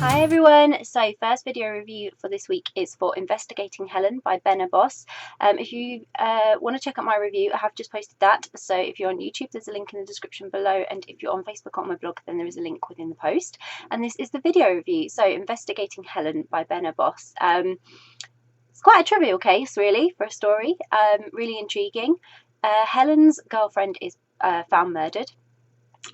Hi everyone, so first video review for this week is for Investigating Helen by Benna Bos. If you want to check out my review, I have just posted that, so if you're on YouTube there's a link in the description below, and if you're on Facebook on my blog then there is a link within the post. And this is the video review, so Investigating Helen by Benna Bos. It's quite a trivial case really for a story, really intriguing. Helen's girlfriend is found murdered,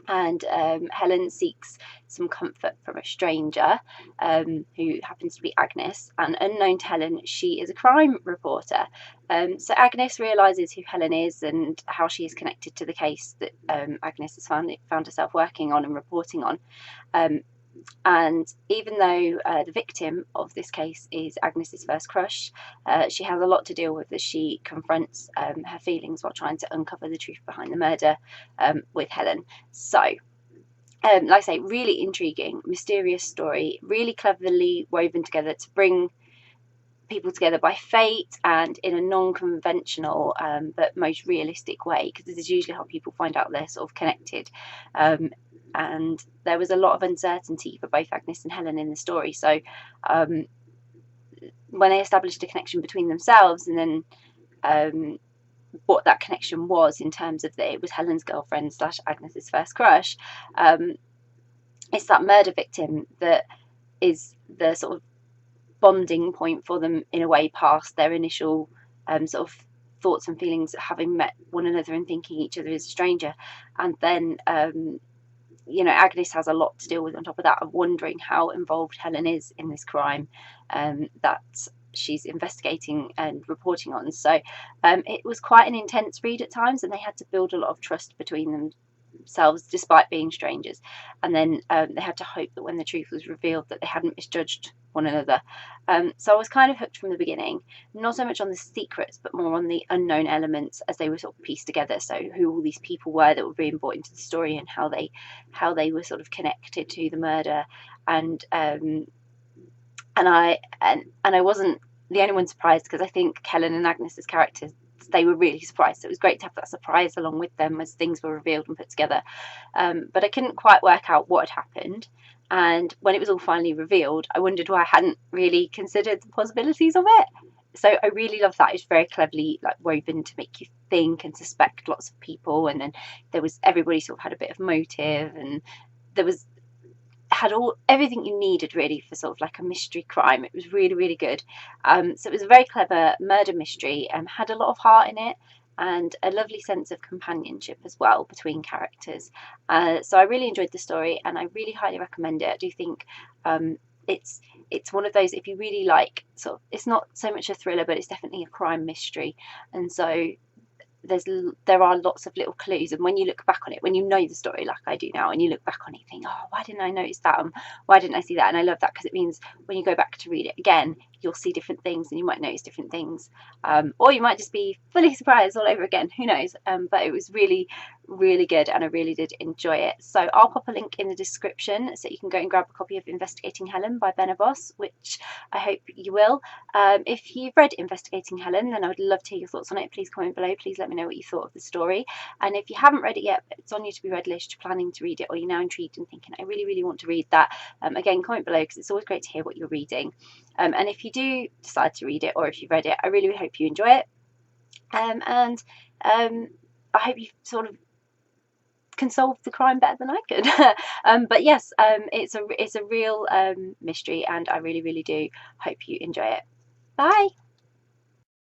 and Helen seeks some comfort from a stranger who happens to be Agnes, and unknown to Helen she is a crime reporter. So Agnes realises who Helen is and how she is connected to the case that Agnes has found herself working on and reporting on. And even though the victim of this case is Agnes's first crush, she has a lot to deal with as she confronts her feelings while trying to uncover the truth behind the murder with Helen. So, like I say, really intriguing, mysterious story, really cleverly woven together to bring people together by fate and in a non-conventional but most realistic way, because this is usually how people find out they're sort of connected. And there was a lot of uncertainty for both Agnes and Helen in the story, so when they established a connection between themselves, and then what that connection was in terms of that it was Helen's girlfriend / Agnes's first crush, it's that murder victim that is the sort of bonding point for them in a way, past their initial sort of thoughts and feelings of having met one another and thinking each other is a stranger. And then you know, Agnes has a lot to deal with on top of that, of wondering how involved Helen is in this crime that she's investigating and reporting on. So it was quite an intense read at times, and they had to build a lot of trust between themselves despite being strangers. And then they had to hope that when the truth was revealed that they hadn't misjudged one another. So I was kind of hooked from the beginning, not so much on the secrets but more on the unknown elements as they were sort of pieced together. So who all these people were that were being brought into the story, and how they were sort of connected to the murder. And I wasn't the only one surprised, because I think Helen and Agnes's characters, they were really surprised. So it was great to have that surprise along with them as things were revealed and put together. But I couldn't quite work out what had happened. And when it was all finally revealed, I wondered why I hadn't really considered the possibilities of it. So I really love that. It's very cleverly like woven to make you think and suspect lots of people. And then there was, everybody sort of had a bit of motive, and there was everything you needed really for sort of like a mystery crime. It was really, really good. So it was a very clever murder mystery, had a lot of heart in it, and a lovely sense of companionship as well between characters. So I really enjoyed the story, and I really highly recommend it. I do think it's one of those, if you really like sort of, it's not so much a thriller but it's definitely a crime mystery, and so there are lots of little clues, and when you look back on it, when you know the story like I do now, and you look back on it, you think, oh, why didn't I notice that, why didn't I see that? And I love that, because it means when you go back to read it again, you'll see different things and you might notice different things, or you might just be fully surprised all over again, who knows. But it was really, really good, and I really did enjoy it. So I'll pop a link in the description so you can go and grab a copy of Investigating Helen by Benna Bos, which I hope you will. If you've read Investigating Helen, then I would love to hear your thoughts on it. Please comment below. Please let me know what you thought of the story. And if you haven't read it yet, but it's on your to be read list, you're planning to read it, or you're now intrigued and thinking, I really, really want to read that, again, comment below, because it's always great to hear what you're reading. And if you do decide to read it, or if you've read it, I really, really hope you enjoy it. And I hope you sort of can solve the crime better than I could. But yes, it's a real mystery, and I really, really do hope you enjoy it. Bye.